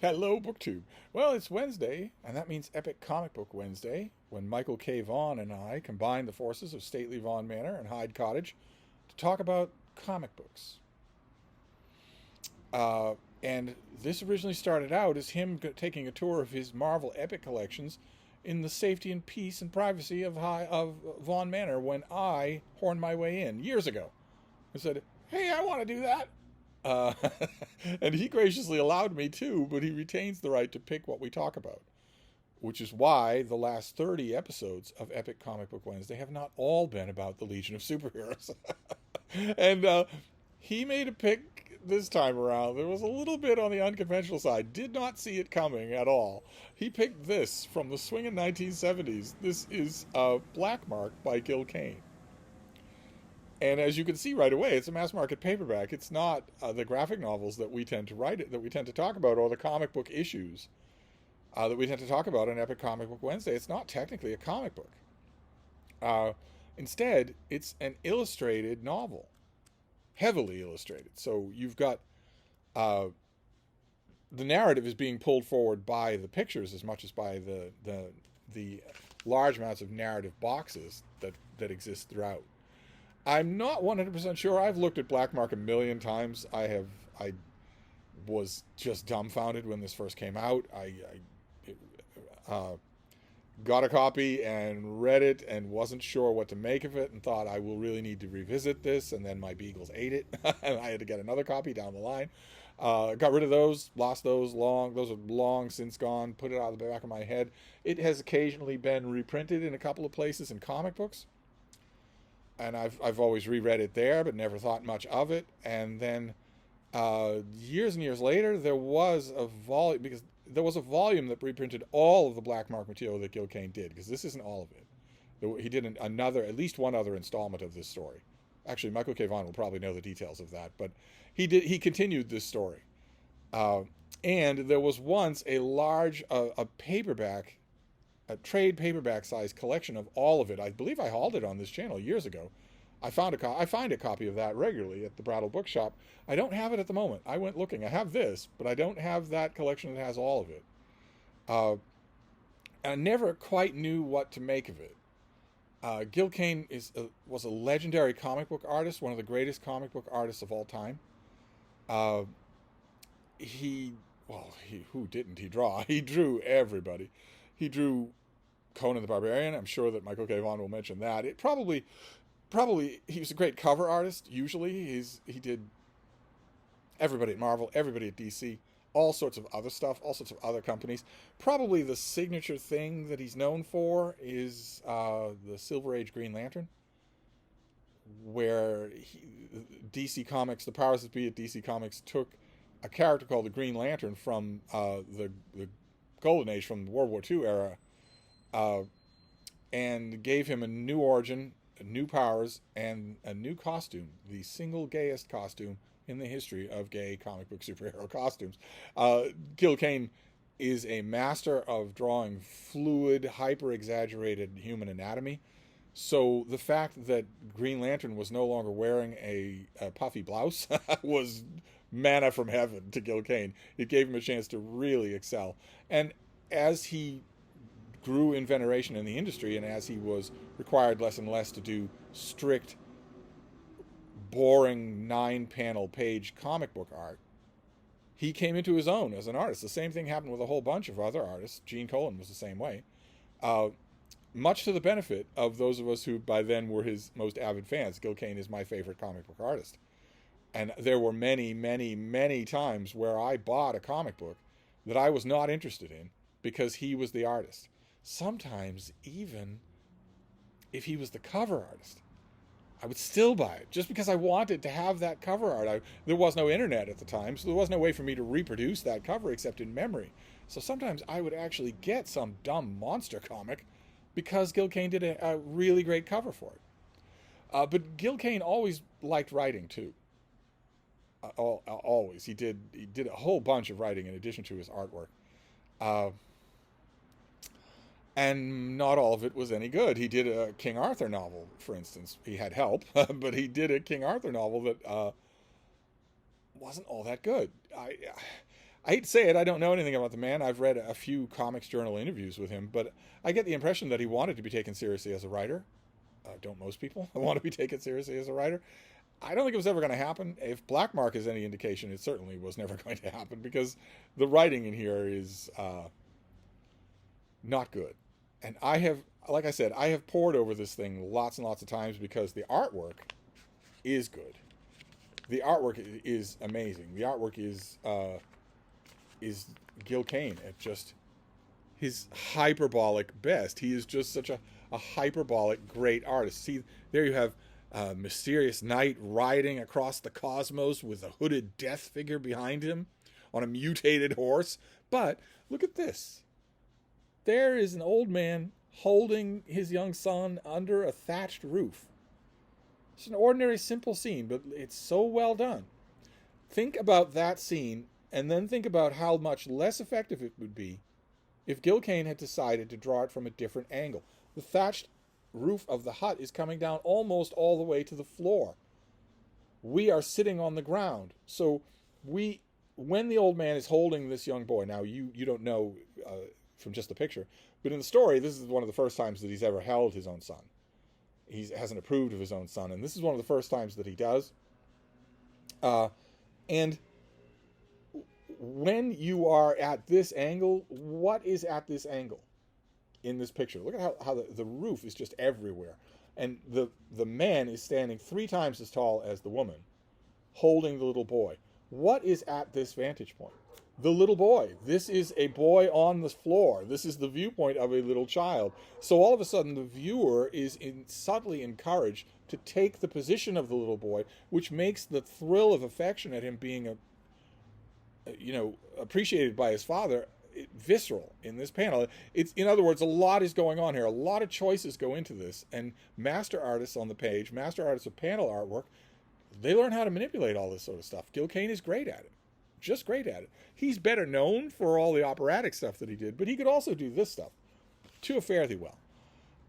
Hello, BookTube. Well, it's Wednesday, and that means Epic Comic Book Wednesday, when Michael K. Vaughan and I combine the forces of stately Vaughan Manor and Hyde Cottage to talk about comic books. And this originally started out as him taking a tour of his Marvel Epic collections in the safety and peace and privacy of Vaughan Manor when I horned my way in years ago. I said, "Hey, I want to do that." Uh, and he graciously allowed me to, but he retains the right to pick what we talk about, which is why the last 30 episodes of Epic Comic Book Wednesday have not all been about the Legion of Superheroes. and he made a pick this time around. There was a little bit on the unconventional side. Did not see it coming at all. He picked this from the swinging 1970s. This is Blackmark by Gil Kane. And as you can see right away, it's a mass market paperback. It's not the graphic novels that we tend to write, that we tend to talk about, or the comic book issues that we tend to talk about on Epic Comic Book Wednesday. It's not technically a comic book. Instead, it's an illustrated novel, heavily illustrated. So you've got the narrative is being pulled forward by the pictures as much as by the large amounts of narrative boxes that exist throughout. I'm not 100% sure. I've looked at Blackmark a million times. I was just dumbfounded when this first came out. I got a copy and read it and wasn't sure what to make of it and thought I will really need to revisit this. And then my beagles ate it. And I had to get another copy down the line. Got rid of those, lost those long. Those are long since gone. Put it out of the back of my head. It has occasionally been reprinted in a couple of places in comic books. And I've always reread it there, but never thought much of it. And then years and years later, there was a volume that reprinted all of the Blackmark material that Gil Kane did, because this isn't all of it. He did at least one other installment of this story. Actually, Michael K. Vaughan will probably know the details of that, but he continued this story. And there was once a large a paperback. A trade paperback size collection of all of it. I believe I hauled it on this channel years ago. I find a copy of that regularly at the Brattle Bookshop. I don't have it at the moment. I went looking. I have this, but I don't have that collection that has all of it. And I never quite knew what to make of it. Gil Kane was a legendary comic book artist, one of the greatest comic book artists of all time. Who didn't he draw? He drew everybody. He drew Conan the Barbarian. I'm sure that Michael K. Vaughan will mention that. It probably he was a great cover artist. Usually he did everybody at Marvel, everybody at DC, all sorts of other stuff, all sorts of other companies. Probably the signature thing that he's known for is the Silver Age Green Lantern, where DC Comics, the powers that be at DC Comics, took a character called the Green Lantern from the Golden Age, from the World War II era, and gave him a new origin, new powers, and a new costume, the single gayest costume in the history of gay comic book superhero costumes. Gil Kane is a master of drawing fluid, hyper-exaggerated human anatomy. So the fact that Green Lantern was no longer wearing a puffy blouse was manna from heaven to Gil Kane. It gave him a chance to really excel. And as he grew in veneration in the industry, and as he was required less and less to do strict, boring 9-panel page comic book art, he came into his own as an artist. The same thing happened with a whole bunch of other artists. Gene Colan was the same way. Much to the benefit of those of us who by then were his most avid fans. Gil Kane is my favorite comic book artist. And there were many, many, many times where I bought a comic book that I was not interested in because he was the artist. Sometimes even if he was the cover artist, I would still buy it just because I wanted to have that cover art. There was no internet at the time, so there was no way for me to reproduce that cover except in memory. So sometimes I would actually get some dumb monster comic because Gil Kane did a really great cover for it. But Gil Kane always liked writing too. Always. He did a whole bunch of writing in addition to his artwork. And not all of it was any good. He did a King Arthur novel, for instance. He had help, but he did a King Arthur novel that wasn't all that good. I hate to say it, I don't know anything about the man. I've read a few Comics Journal interviews with him, but I get the impression that he wanted to be taken seriously as a writer. Don't most people want to be taken seriously as a writer? I don't think it was ever going to happen. If Blackmark is any indication, it certainly was never going to happen, because the writing in here is not good. And I have, like I said, I have pored over this thing lots and lots of times because the artwork is good. The artwork is amazing. The artwork is Gil Kane at just his hyperbolic best. He is just such a hyperbolic great artist. See, there you have a mysterious knight riding across the cosmos with a hooded death figure behind him on a mutated horse. But look at this. There is an old man holding his young son under a thatched roof. It's an ordinary, simple scene, but it's so well done. Think about that scene, and then think about how much less effective it would be if Gil Kane had decided to draw it from a different angle. The thatched roof of the hut is coming down almost all the way to the floor. We are sitting on the ground. So when the old man is holding this young boy, now you don't know from just the picture, but in the story, this is one of the first times that he's ever held his own son. He hasn't approved of his own son, and this is one of the first times that he does. And when you are at this angle, what is at this angle in this picture? Look at how the roof is just everywhere. And the man is standing 3 times as tall as the woman, holding the little boy. What is at this vantage point? The little boy. This is a boy on the floor. This is the viewpoint of a little child. So all of a sudden, the viewer is subtly encouraged to take the position of the little boy, which makes the thrill of affection at him being appreciated by his father visceral in this panel. It's, in other words, a lot is going on here. A lot of choices go into this, and master artists on the page, master artists of panel artwork, they learn how to manipulate all this sort of stuff. Gil Kane is great at it. Just great at it. He's better known for all the operatic stuff that he did, but he could also do this stuff to a fairly well.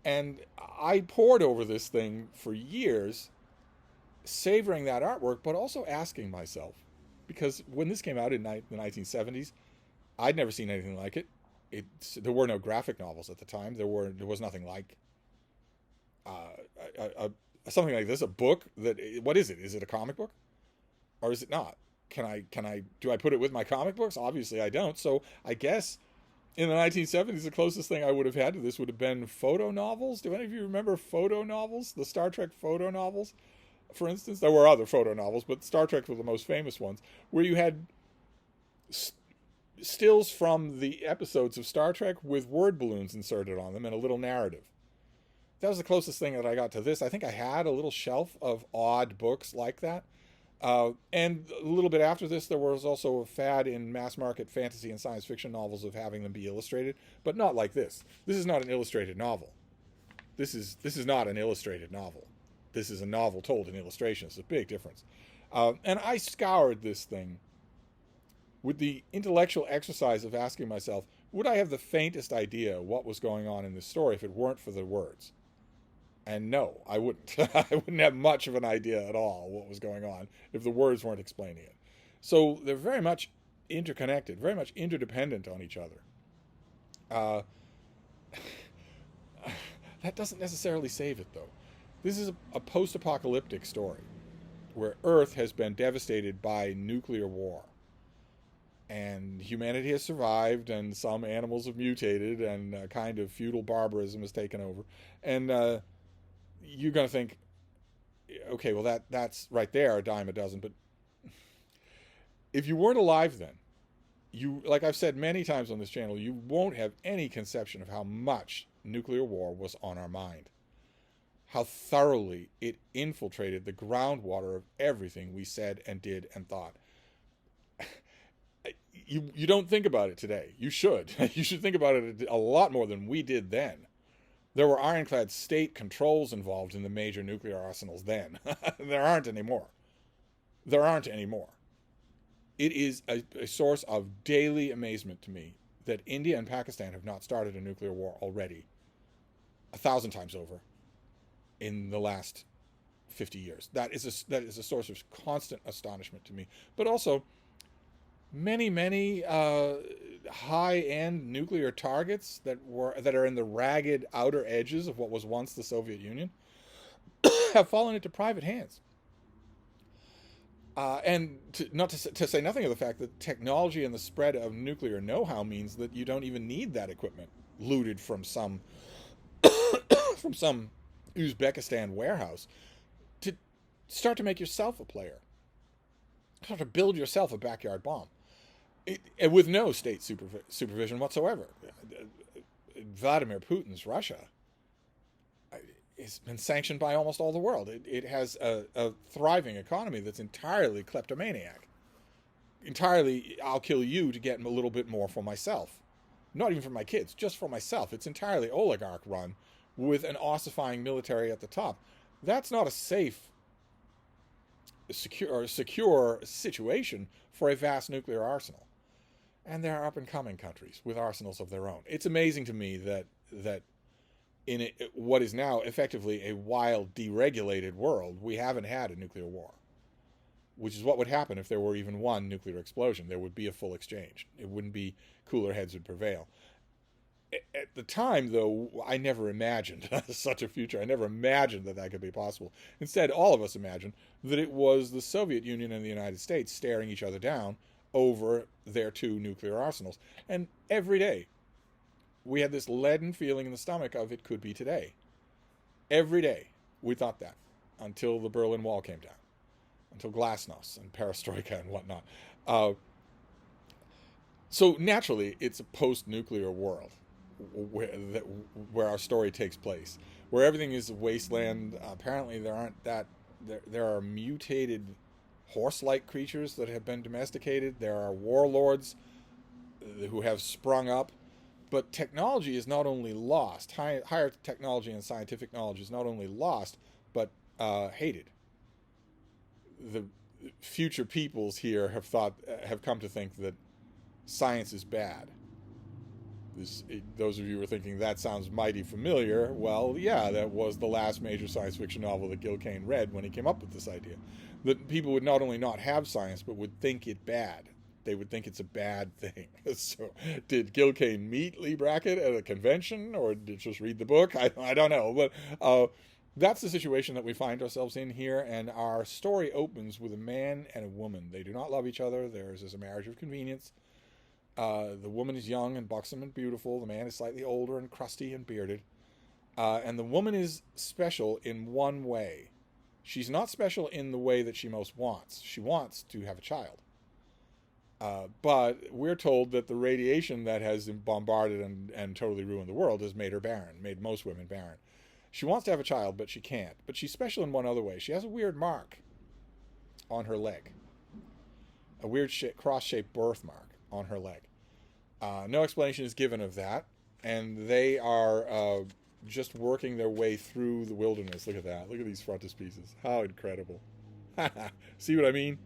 And I pored over this thing for years, savoring that artwork, but also asking myself, because when this came out in the 1970s, I'd never seen anything like it. There were no graphic novels at the time. There was nothing like something like this. A book that, what is it? Is it a comic book, or is it not? Do I put it with my comic books? Obviously I don't. So I guess in the 1970s, the closest thing I would have had to this would have been photo novels. Do any of you remember photo novels? The Star Trek photo novels, for instance. There were other photo novels, but Star Trek were the most famous ones, where you had stills from the episodes of Star Trek with word balloons inserted on them and a little narrative. That was the closest thing that I got to this. I think I had a little shelf of odd books like that. And a little bit after this, there was also a fad in mass market fantasy and science fiction novels of having them be illustrated, but not like this. This is not an illustrated novel. This is not an illustrated novel. This is a novel told in illustration. It's a big difference. And I scoured this thing with the intellectual exercise of asking myself, would I have the faintest idea what was going on in this story if it weren't for the words? And no, I wouldn't. I wouldn't have much of an idea at all what was going on if the words weren't explaining it. So they're very much interconnected, very much interdependent on each other. That doesn't necessarily save it, though. This is a post-apocalyptic story where Earth has been devastated by nuclear war. And humanity has survived, and some animals have mutated, and a kind of feudal barbarism has taken over. And you're going to think, okay, well, that's right there, a dime a dozen. But if you weren't alive then, like I've said many times on this channel, you won't have any conception of how much nuclear war was on our mind. How thoroughly it infiltrated the groundwater of everything we said and did and thought. You don't think about it today. You should. You should think about it a lot more than we did then. There were ironclad state controls involved in the major nuclear arsenals then. There aren't anymore. There aren't anymore. It is a source of daily amazement to me that India and Pakistan have not started a nuclear war already 1,000 times over in the last 50 years. That is a source of constant astonishment to me. But also, many high-end nuclear targets that are in the ragged outer edges of what was once the Soviet Union have fallen into private hands. And to say nothing of the fact that technology and the spread of nuclear know-how means that you don't even need that equipment looted from some from some Uzbekistan warehouse to start to make yourself a player. Start to build yourself a backyard bomb, with no state supervision whatsoever. Vladimir Putin's Russia has been sanctioned by almost all the world. It has a thriving economy that's entirely kleptomaniac. Entirely, I'll kill you to get a little bit more for myself. Not even for my kids, just for myself. It's entirely oligarch run with an ossifying military at the top. That's not a safe, secure situation for a vast nuclear arsenal. And there are up-and-coming countries with arsenals of their own. It's amazing to me that in what is now effectively a wild, deregulated world, we haven't had a nuclear war, which is what would happen if there were even one nuclear explosion. There would be a full exchange. It wouldn't be cooler heads would prevail. At the time, though, I never imagined such a future. I never imagined that could be possible. Instead, all of us imagined that it was the Soviet Union and the United States staring each other down over their two nuclear arsenals. And every day, we had this leaden feeling in the stomach of it could be today. Every day, we thought that, until the Berlin Wall came down, until glasnost and perestroika and whatnot. So naturally, it's a post-nuclear world where our story takes place, where everything is a wasteland. Apparently, there are mutated horse-like creatures that have been domesticated. There are warlords who have sprung up. But technology is not only lost, higher technology and scientific knowledge is not only lost, but hated. The future peoples here have come to think that science is bad. Those of you who are thinking that sounds mighty familiar, well, yeah, that was the last major science fiction novel that Gil Kane read when he came up with this idea. That people would not only not have science, but would think it bad. They would think it's a bad thing. So did Gil Kane meet Lee Brackett at a convention, or did just read the book? I don't know. But that's the situation that we find ourselves in here, and our story opens with a man and a woman. They do not love each other. Theirs is a marriage of convenience. The woman is young and buxom and beautiful. The man is slightly older and crusty and bearded. And the woman is special in one way. She's not special in the way that she most wants. She wants to have a child. But we're told that the radiation that has bombarded and totally ruined the world has made her barren, made most women barren. She wants to have a child, but she can't. But she's special in one other way. She has a weird mark on her leg. A weird cross-shaped birthmark on her leg. No explanation is given of that. And they are just working their way through the wilderness. Look at that. Look at these frontispieces. How incredible. See what I mean?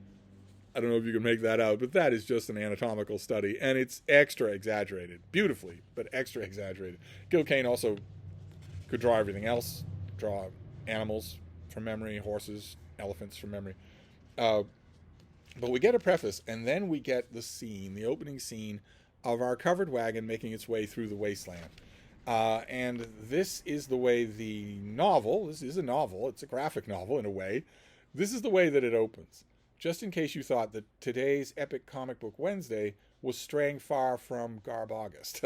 I don't know if you can make that out, but that is just an anatomical study, and it's extra exaggerated. Beautifully, but extra exaggerated. Gil Kane also could draw everything else, draw animals from memory, horses, elephants from memory. But we get a preface, and then we get the scene, the opening scene of our covered wagon making its way through the wasteland. And this is the way this is a novel, it's a graphic novel in a way. This is the way that it opens. Just in case you thought that today's Epic Comic Book Wednesday was straying far from Garb August.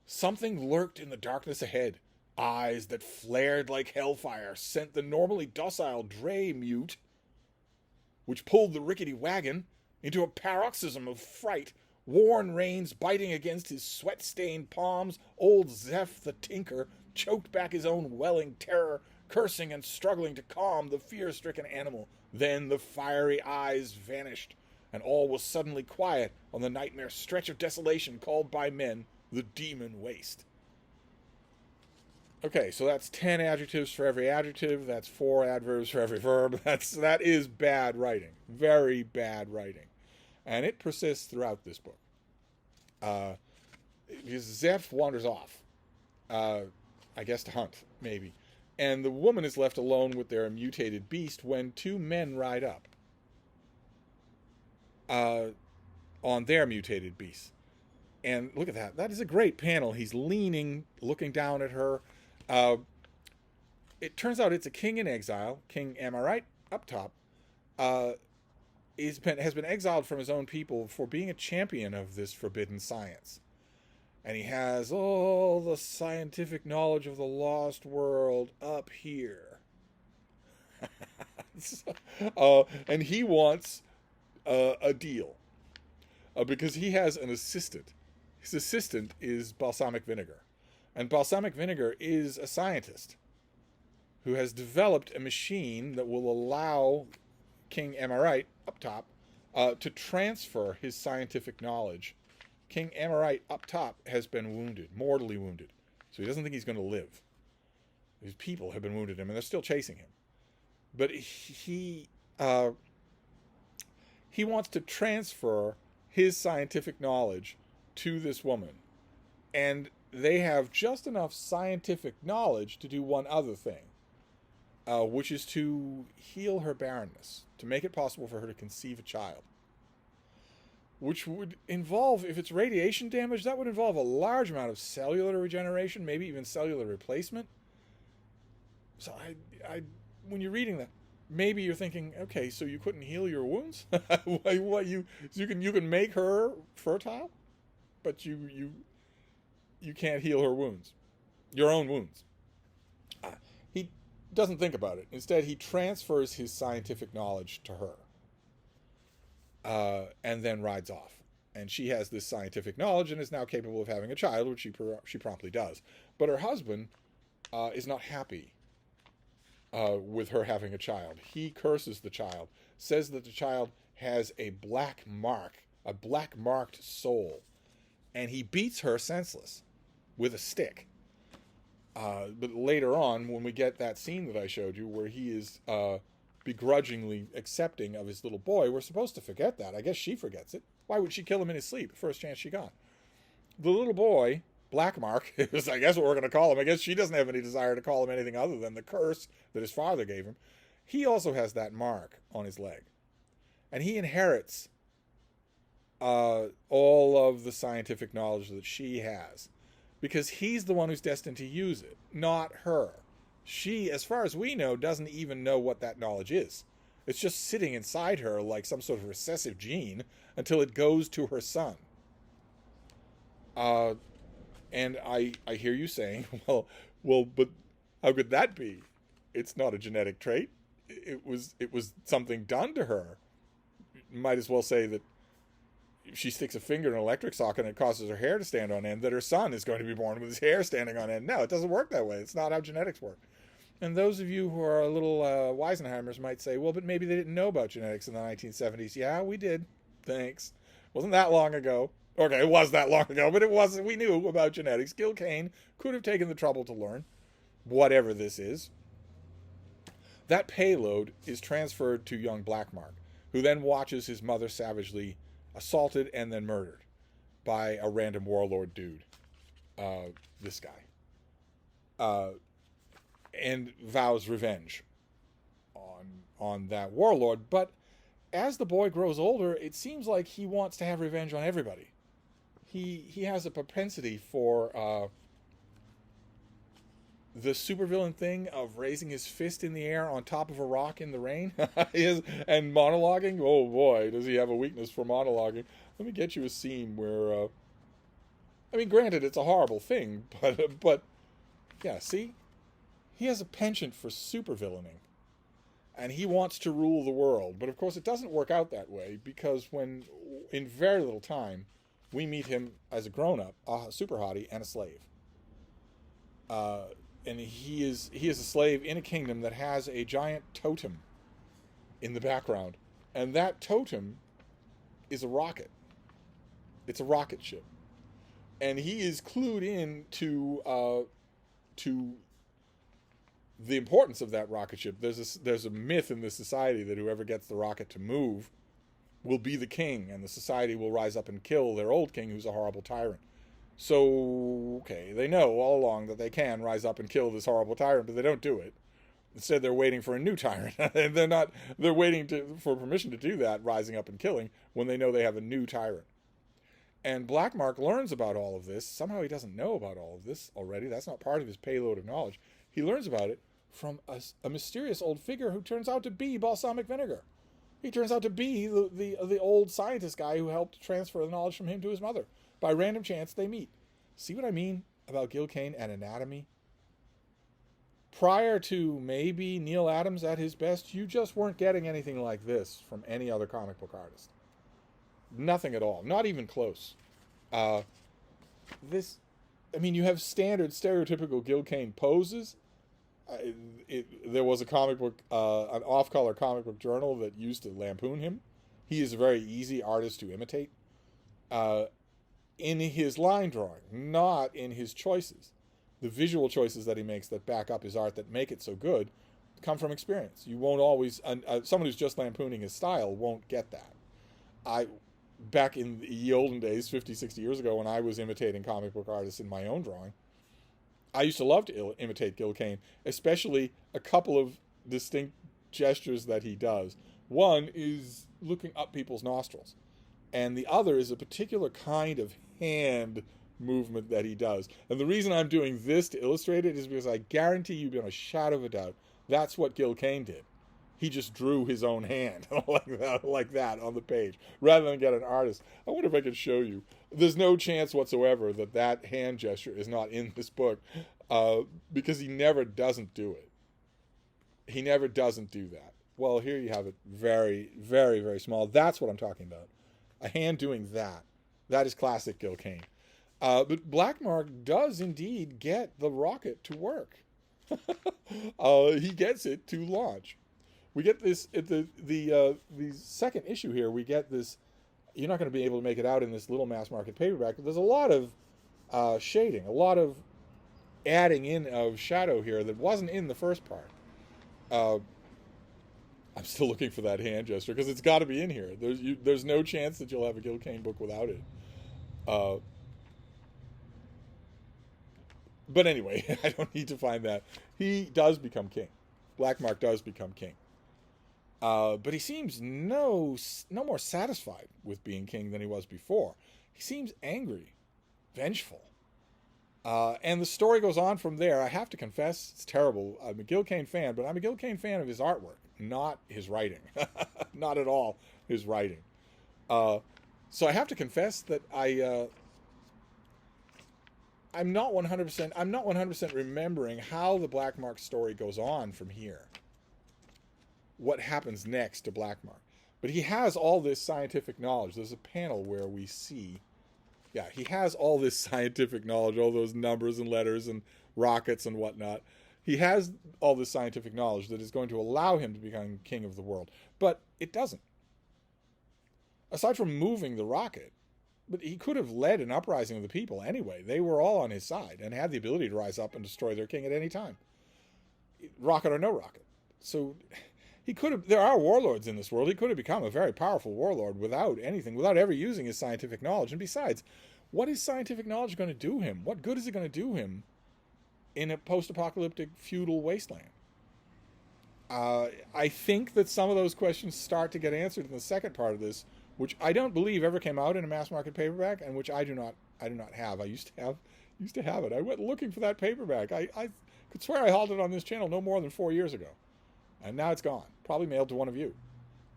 Something lurked in the darkness ahead. Eyes that flared like hellfire sent the normally docile dray mute, which pulled the rickety wagon, into a paroxysm of fright. Worn reins biting against his sweat-stained palms, old Zeph the tinker choked back his own welling terror, cursing and struggling to calm the fear-stricken animal. Then the fiery eyes vanished, and all was suddenly quiet on the nightmare stretch of desolation called by men the Demon Waste. Okay, so that's 10 adjectives for every adjective. That's 4 adverbs for every verb. That is bad writing. Very bad writing. And it persists throughout this book. Because Zeph wanders off. I guess to hunt, maybe. And the woman is left alone with their mutated beast when 2 men ride up. on their mutated beasts. And look at that. That is a great panel. He's leaning, looking down at her. It turns out it's a king in exile. King, am I right? Up top. Has been exiled from his own people for being a champion of this forbidden science. And he has all the scientific knowledge of the lost world up here. And he wants a deal. Because he has an assistant. His assistant is balsamic vinegar. And balsamic vinegar is a scientist who has developed a machine that will allow King, am I right, up top, to transfer his scientific knowledge. King, am I right, up top, has been wounded, mortally wounded. So he doesn't think he's going to live. His people have been wounded him, and they're still chasing him. But he wants to transfer his scientific knowledge to this woman. And they have just enough scientific knowledge to do one other thing, which is to heal her barrenness, to make it possible for her to conceive a child. Which would involve, if it's radiation damage, that would involve a large amount of cellular regeneration, maybe even cellular replacement. So when you're reading that, maybe you're thinking, okay, so you couldn't heal your wounds? You can make her fertile, but you can't heal her wounds, your own wounds. He doesn't think about it. Instead, he transfers his scientific knowledge to her, and then rides off. And she has this scientific knowledge and is now capable of having a child, which she promptly does. But her husband is not happy with her having a child. He curses the child, says that the child has a black marked soul, and he beats her senseless with a stick. But later on, when we get that scene that I showed you, where he is begrudgingly accepting of his little boy, we're supposed to forget that. I guess she forgets it. Why would she kill him in his sleep? First chance she got. The little boy, Blackmark, is I guess what we're going to call him. I guess she doesn't have any desire to call him anything other than the curse that his father gave him. He also has that mark on his leg. And he inherits all of the scientific knowledge that she has, because he's the one who's destined to use it, not her. She, as far as we know, doesn't even know what that knowledge is. It's just sitting inside her like some sort of recessive gene until it goes to her son. And I hear you saying, well, but how could that be? It's not a genetic trait. It was something done to her. You might as well say that if she sticks a finger in an electric socket and it causes her hair to stand on end, that her son is going to be born with his hair standing on end. No, it doesn't work that way. It's not how genetics work. And those of you who are a little Weisenheimers might say, well, but maybe they didn't know about genetics in the 1970s. Yeah, we did. Thanks. Wasn't that long ago. Okay, it was that long ago, but it wasn't. We knew about genetics. Gil Kane could have taken the trouble to learn whatever this is. That payload is transferred to young Blackmark, who then watches his mother savagely assaulted and then murdered by a random warlord dude. This guy. And vows revenge on that warlord. But as the boy grows older, it seems like he wants to have revenge on everybody. He has a propensity for the supervillain thing of raising his fist in the air on top of a rock in the rain and monologuing. Oh boy, does he have a weakness for monologuing. Let me get you a scene where, I mean, granted, it's a horrible thing, but yeah, see? He has a penchant for supervillaining, and he wants to rule the world. But of course, it doesn't work out that way, because when, in very little time, we meet him as a grown-up, a super hottie, and a slave. And he is a slave in a kingdom that has a giant totem in the background. And that totem is a rocket. It's a rocket ship. And he is clued in to the importance of that rocket ship. There's a myth in this society that whoever gets the rocket to move will be the king, and the society will rise up and kill their old king, who's a horrible tyrant. So, okay, they know all along that they can rise up and kill this horrible tyrant, but they don't do it. Instead, they're waiting for a new tyrant. And they're waiting for permission to do that, rising up and killing, when they know they have a new tyrant. And Blackmark learns about all of this. Somehow he doesn't know about all of this already. That's not part of his payload of knowledge. He learns about it from a mysterious old figure who turns out to be balsamic vinegar. He turns out to be the old scientist guy who helped transfer the knowledge from him to his mother. By random chance, they meet. See what I mean about Gil Kane and anatomy? Prior to maybe Neil Adams at his best, you just weren't getting anything like this from any other comic book artist. Nothing at all. Not even close. You have standard stereotypical Gil Kane poses. There was a comic book, an off-color comic book journal that used to lampoon him. He is a very easy artist to imitate. In his line drawing, not in his choices. The visual choices that he makes that back up his art, that make it so good, come from experience. You won't always... someone who's just lampooning his style won't get that. Back in the olden days, 50, 60 years ago, when I was imitating comic book artists in my own drawing, I used to love to imitate Gil Kane, especially a couple of distinct gestures that he does. One is looking up people's nostrils, and the other is a particular kind of hand movement that he does. And the reason I'm doing this to illustrate it is because I guarantee you, beyond a shadow of a doubt, that's what Gil Kane did. He just drew his own hand like that on the page, rather than get an artist. I wonder if I can show you. There's no chance whatsoever that hand gesture is not in this book, because he never doesn't do it. He never doesn't do that. Well, here you have it, very, very, very small. That's what I'm talking about. A hand doing that. That is classic Gil Kane. But Blackmark does indeed get the rocket to work. He gets it to launch. We get this at the second issue here. We get this. You're not going to be able to make it out in this little mass market paperback, but there's a lot of shading, a lot of adding in of shadow here that wasn't in the first part. I'm still looking for that hand gesture because it's got to be in here. There's no chance that you'll have a Gil Kane book without it. But anyway, I don't need to find that. He does become king. Blackmark does become king. But he seems no more satisfied with being king than he was before. He seems angry, vengeful. And the story goes on from there. I have to confess, it's terrible. I'm a Gil Kane fan, but I'm a Gil Kane fan of his artwork, not his writing. Not at all his writing. So I have to confess that I'm not 100% remembering how the Blackmark story goes on from here. What happens next to Blackmark. But he has all this scientific knowledge. There's a panel where we see, he has all this scientific knowledge, all those numbers and letters and rockets and whatnot. He has all this scientific knowledge that is going to allow him to become king of the world. But it doesn't. Aside from moving the rocket, but he could have led an uprising of the people anyway. They were all on his side and had the ability to rise up and destroy their king at any time. Rocket or no rocket. So he could have, there are warlords in this world. He could have become a very powerful warlord without anything, without ever using his scientific knowledge. And besides, what is scientific knowledge going to do him? What good is it going to do him in a post-apocalyptic feudal wasteland? I think that some of those questions start to get answered in the second part of this, which I don't believe ever came out in a mass market paperback, and which I do not have. I used to have it. I went looking for that paperback. I could swear I hauled it on this channel no more than 4 years ago. And now it's gone. Probably mailed to one of you.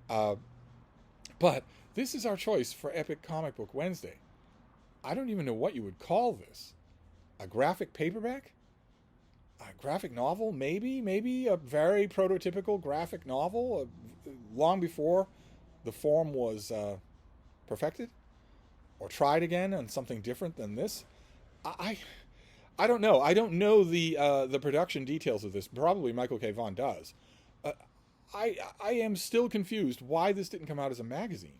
But this is our choice for Epic Comic Book Wednesday. I don't even know what you would call this. A graphic paperback? A graphic novel? Maybe a very prototypical graphic novel, long before the form was perfected or tried again on something different than this. I don't know. I don't know the production details of this. Probably Michael K. Vaughan does. I am still confused why this didn't come out as a magazine.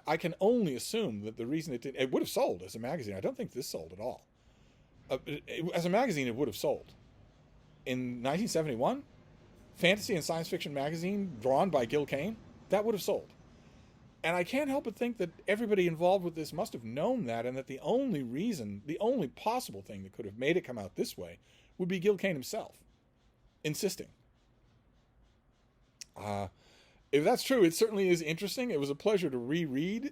I can only assume that the reason it would have sold as a magazine. I don't think this sold at all. As a magazine, it would have sold. In 1971, fantasy and science fiction magazine drawn by Gil Kane, that would have sold. And I can't help but think that everybody involved with this must have known that, and that the only possible thing that could have made it come out this way would be Gil Kane himself insisting. If that's true, it certainly is interesting. It was a pleasure to reread,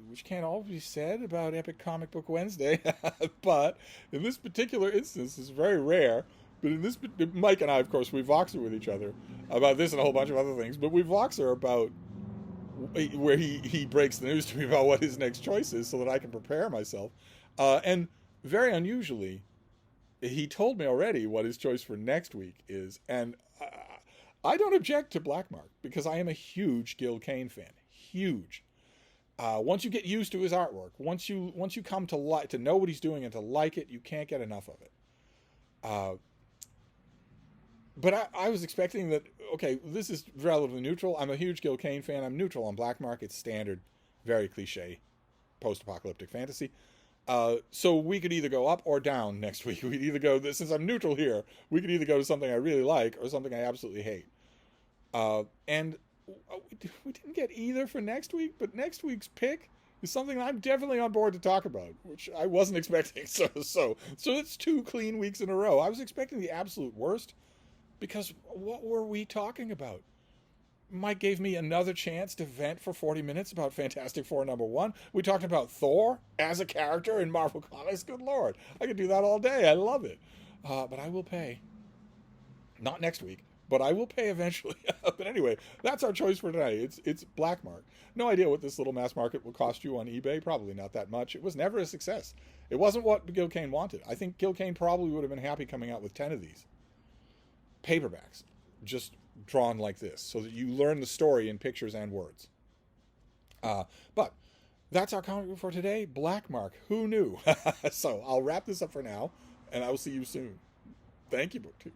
which can't always be said about Epic Comic Book Wednesday. But in this particular instance, it's very rare. But in this, Mike and I, of course, we Voxer with each other about this and a whole bunch of other things. But we Voxer about where he breaks the news to me about what his next choice is, so that I can prepare myself. And very unusually, he told me already what his choice for next week is, and I don't object to Blackmark because I am a huge Gil Kane fan. Huge. Once you get used to his artwork, once you come to know what he's doing and to like it, you can't get enough of it. But I was expecting that, okay, this is relatively neutral. I'm a huge Gil Kane fan. I'm neutral on Blackmark. It's standard, very cliche, post-apocalyptic fantasy. So we could either go up or down next week. We could either go, since I'm neutral here, we could either go to something I really like or something I absolutely hate. And we didn't get either for next week, but next week's pick is something I'm definitely on board to talk about, which I wasn't expecting. So it's 2 clean weeks in a row. I was expecting the absolute worst, because what were we talking about? Mike gave me another chance to vent for 40 minutes about Fantastic Four #1. We talked about Thor as a character in Marvel Comics. Good Lord. I could do that all day. I love it. But I will pay. Not next week, but I will pay eventually. But anyway, that's our choice for today. It's Blackmark. No idea what this little mass market will cost you on eBay. Probably not that much. It was never a success. It wasn't what Gil Kane wanted. I think Gil Kane probably would have been happy coming out with 10 of these paperbacks, just drawn like this, so that you learn the story in pictures and words. But that's our comic book for today, Blackmark. Who knew? So I'll wrap this up for now, and I will see you soon. Thank you, BookTube.